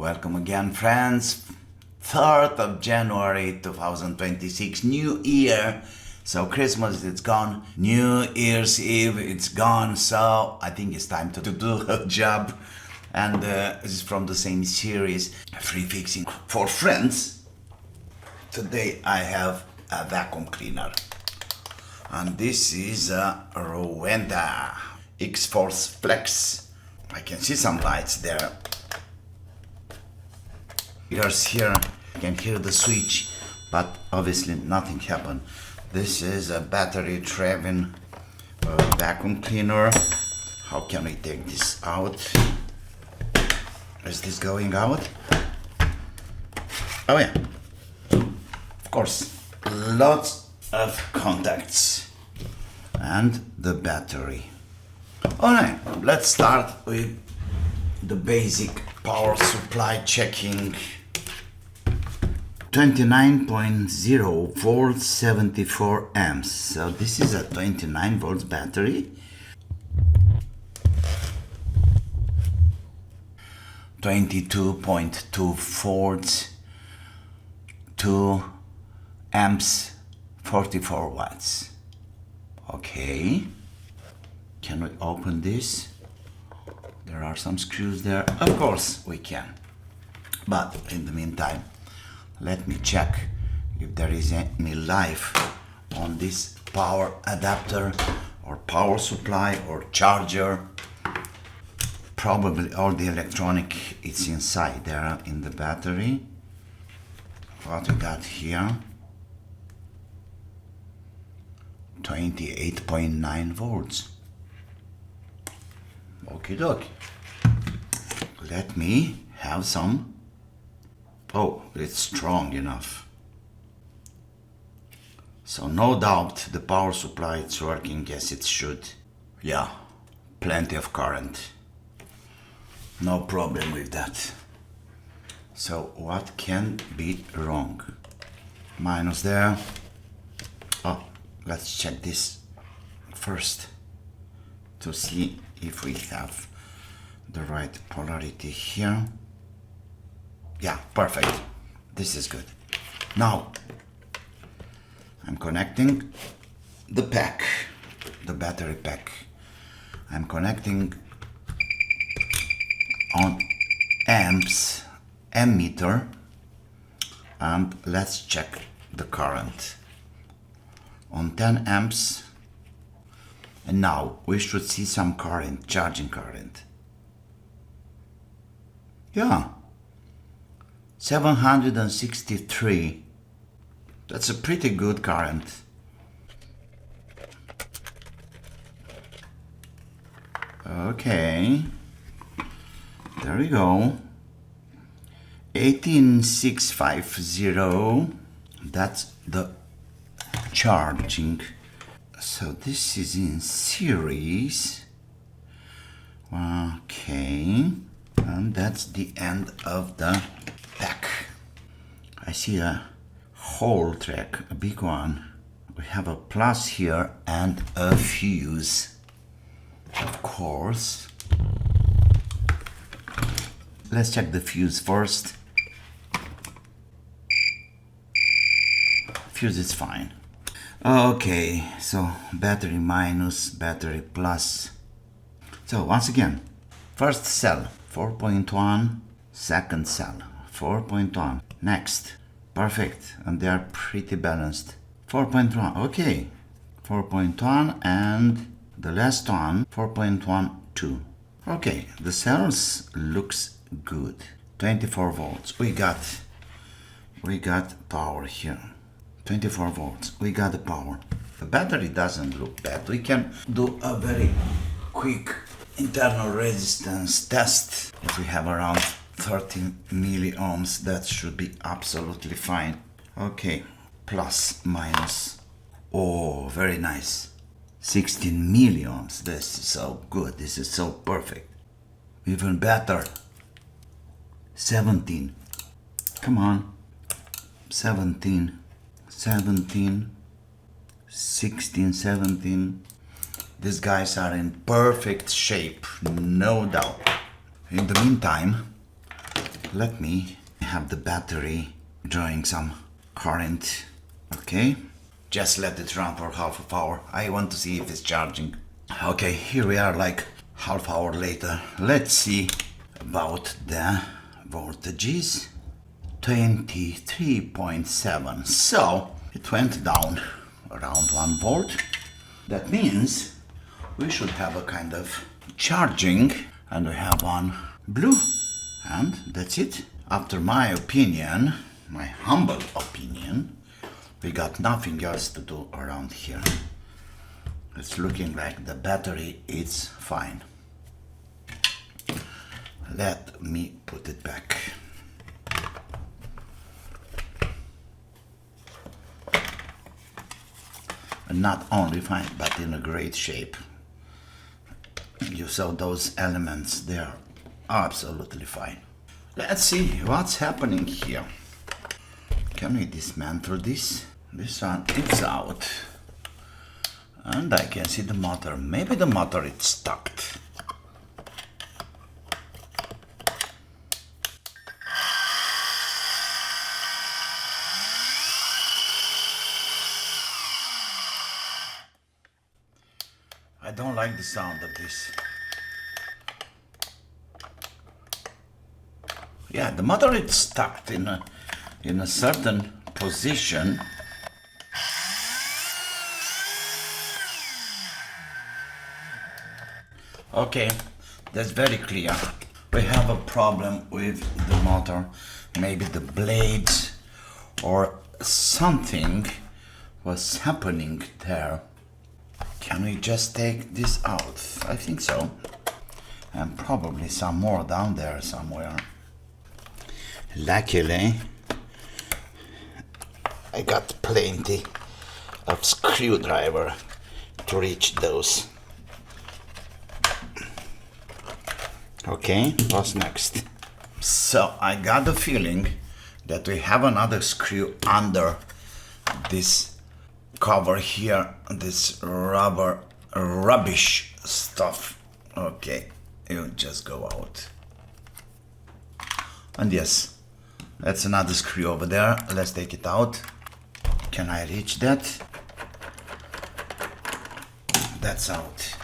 Welcome again, friends. 3rd of January 2026, New Year. So Christmas, it's gone. New Year's Eve, it's gone. So I think it's time to do a job. And this is from the same series, Free Fixing for Friends. Today I have a vacuum cleaner. And this is a ROWENTA X-fORCE FLEX. I can see some lights there. Here's here, I can hear the switch, but obviously nothing happened. This is a battery-driven vacuum cleaner. How can we take this out? Is this going out? Oh yeah, of course, lots of contacts and the battery. Alright, let's start with the basic power supply checking. 29.0 volts, 74 amps. So this is a 29 volts battery. 22.2 volts, 2 amps, 44 watts. Okay. Can we open this? There are some screws there. Of course we can. But in the meantime, let me check if there is any life on this power adapter or power supply or charger. Probably all the electronic is inside there in the battery. What we got here? 28.9 volts. Okie dokie. Let me have some. Oh, it's strong enough. So no doubt the power supply is working as it should. Yeah, plenty of current. No problem with that. So what can be wrong? Minus there. Oh, let's check this first to see if we have the right polarity here. Yeah, perfect. This is good. Now, I'm connecting the pack, the battery pack. I'm connecting on amps, ammeter, and let's check the current. On 10 amps, and now we should see some current, charging current. Yeah. 763. That's a pretty good current. Okay. There we go. 18650. That's the charging. So this is in series. Okay. And that's the end of the pack. I see a whole track, a big one. We have a plus here and a fuse, of course. Let's check the fuse first. Fuse is fine. Okay, so battery minus, battery plus. So once again, first cell 4.1, second cell 4.1. Next, perfect, and they are pretty balanced. 4.1, okay, 4.1, and the last one 4.12. Okay, the cells looks good. 24 volts. We got power here. 24 volts. We got the power. The battery doesn't look bad. We can do a very quick internal resistance test. If we have around 30 milliohms, that should be absolutely fine. Okay, plus, minus. Oh, very nice. 16 milliohms. This is so good. This is so perfect. Even better. 17. Come on. 17. 17. 16, 17. These guys are in perfect shape, no doubt. In the meantime, let me have the battery drawing some current. Okay, just let it run for half an hour. I want to see if it's charging. Okay, here we are, like half hour later. Let's see about the voltages. 23.7. So it went down around 1 volt. That means we should have a kind of charging, and we have one blue, and that's it. After my opinion, my humble opinion, we got nothing else to do around here. It's looking like the battery is fine. Let me put it back. Not only fine, but in a great shape. You saw those elements, they are absolutely fine. Let's see what's happening here. Can we dismantle this? This one is out. And I can see the motor. Maybe the motor is stuck. I don't like the sound of this. Yeah, the motor is stuck in a certain position. Okay, that's very clear. We have a problem with the motor. Maybe the blades or something was happening there. Can we just take this out? I think so. And probably some more down there somewhere. Luckily, I got plenty of screwdriver to reach those. Okay, what's next? So I got the feeling that we have another screw under this cover here, this rubber rubbish stuff. Okay, it will just go out. And yes, that's another screw over there. Let's take it out. Can I reach that? That's out.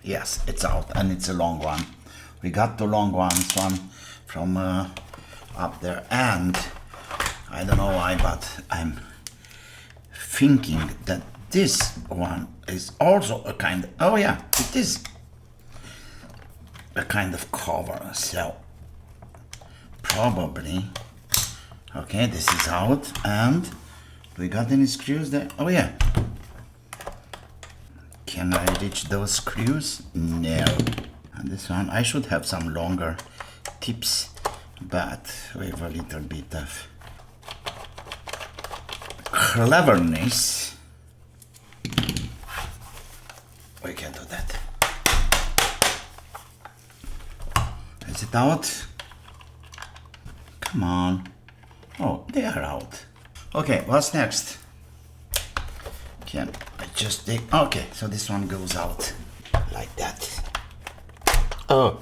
Yes, it's out, and it's a long one. We got the long one from up there, and I don't know why, but I'm thinking that this one is also a kind of, oh yeah, it is a kind of cover. So probably, okay, this is out. And we got any screws there? Oh yeah. Can I reach those screws? No. And this one, I should have some longer tips, but with a little bit of cleverness, we can do that. Is it out? Come on. Oh, they are out. Okay, what's next? Can I just take... Okay, so this one goes out like that. Oh.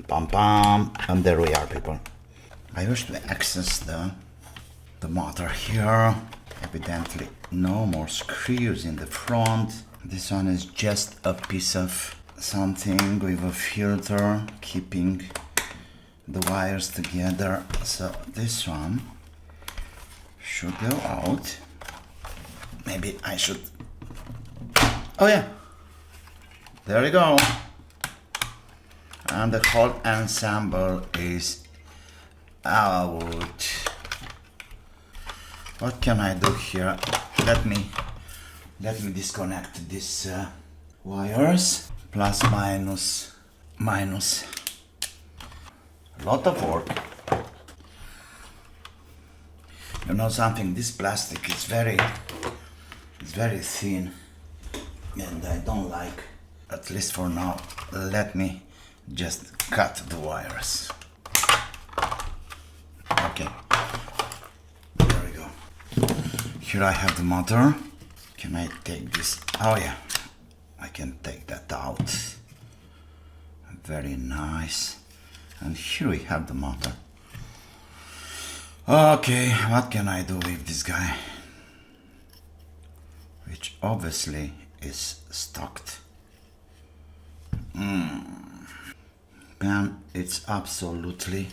Pam pam. And there we are, people. I wish to access the motor here. Evidently no more screws in the front. This one is just a piece of something with a filter keeping the wires together. So this one should go out. Maybe I should... Oh yeah, there we go. And the whole ensemble is out. What can I do here? Let me disconnect these wires. Plus, minus. A lot of work. You know something? This plastic is very thin, and I don't like. At least for now. Let me just cut the wires. Okay. There we go. Here I have the motor. Can I take this? Oh yeah, I can take that out. Very nice. And here we have the motor. Okay, what can I do with this guy? Which obviously is stocked. Man, it's absolutely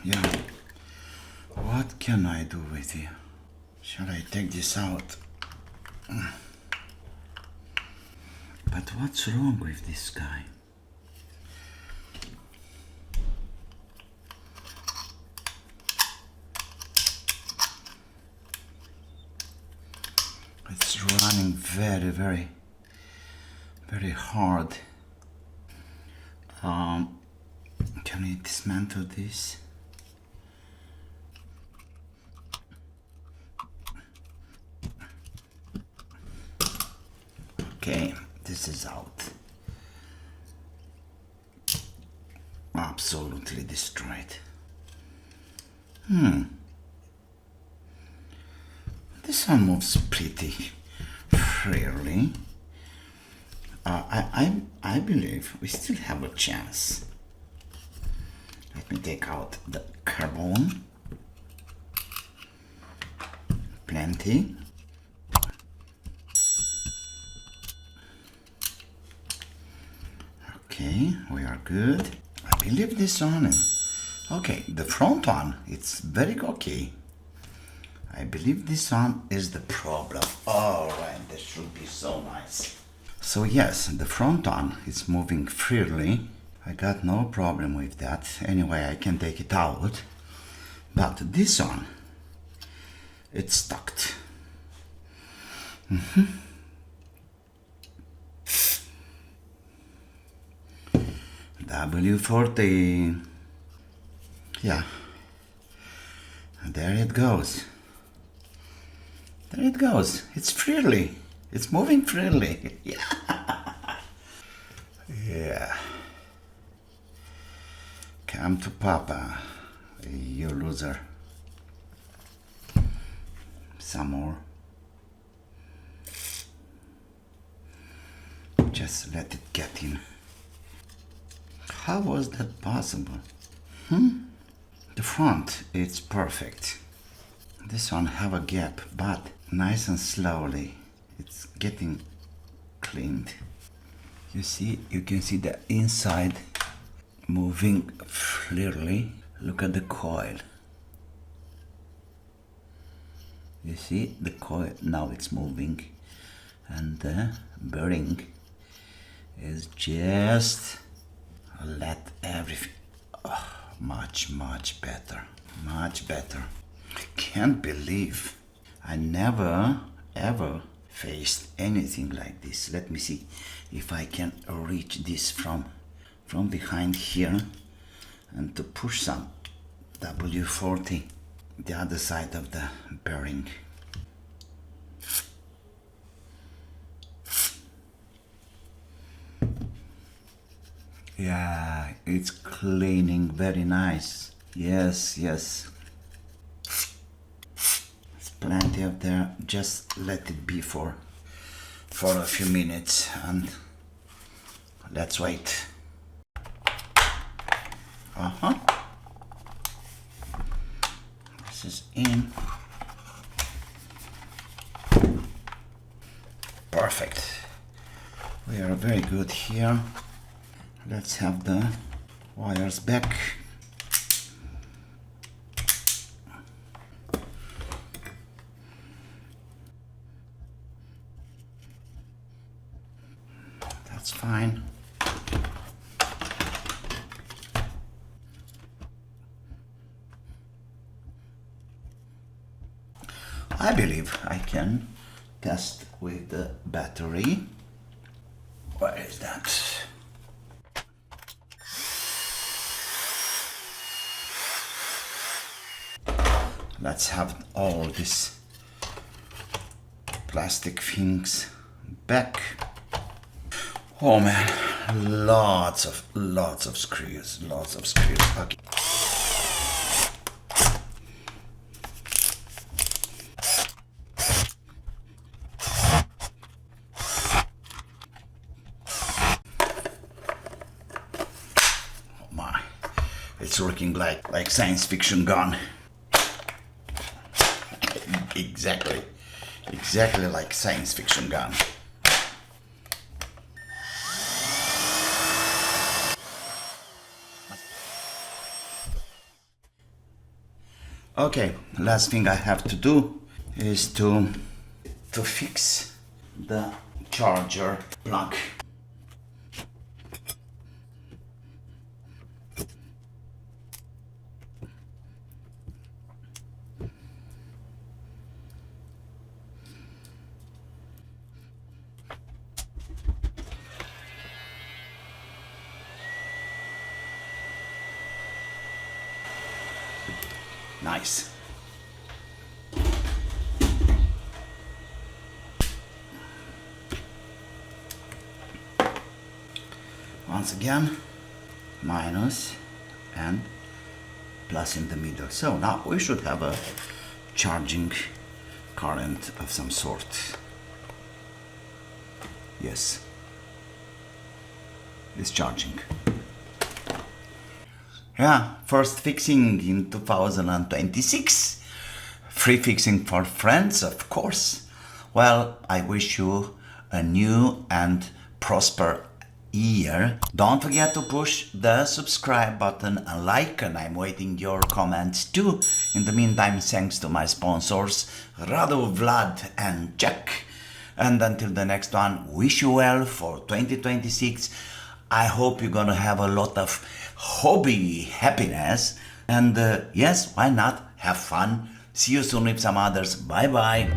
yeah. What can I do with you? Shall I take this out? But what's wrong with this guy? It's running very, very, very hard. Can we dismantle this? Okay, this is out. Absolutely destroyed. This one moves pretty freely. I believe we still have a chance. Let me take out the carbon. Plenty. Okay, we are good. I believe this one. Okay, the front one, it's very okay. I believe this one is the problem. Alright, that should be so nice. So yes, the front one is moving freely. I got no problem with that. Anyway, I can take it out. But this one, it's stuck. W40. Yeah. There it goes. There it goes. It's freely. It's moving freely. Yeah. Yeah. Come to Papa, you loser. Some more. Just let it get in. How was that possible? The front, it's perfect. This one have a gap, but nice and slowly it's getting cleaned. You see, you can see the inside moving freely. Look at the coil. You see the coil, now it's moving, and the bearing is just let everything much better, much better. I can't believe I never ever faced anything like this. Let me see if I can reach this from behind here and to push some W40 the other side of the bearing. Yeah, it's cleaning very nice. Yes, yes. There's plenty of there. Just let it be for a few minutes and let's wait. This is in. Perfect. We are very good here. Let's have the wires back. That's fine. I believe I can test with the battery. Where is that? Let's have all these plastic things back. Oh man, lots of screws, Okay. It's looking like science fiction gun. Exactly like science fiction gun. Okay, last thing I have to do is to fix the charger plug. Nice. Once again, minus and plus in the middle. So now we should have a charging current of some sort. Yes, it's charging. Yeah, first fixing in 2026. Free fixing for friends, of course. Well, I wish you a new and prosper year. Don't forget to push the subscribe button and like, and I'm waiting your comments too. In the meantime, thanks to my sponsors, Radu, Vlad and Jack. And until the next one, wish you well for 2026. I hope you're gonna have a lot of hobby happiness. And yes, why not? Have fun. See you soon with some others. Bye bye.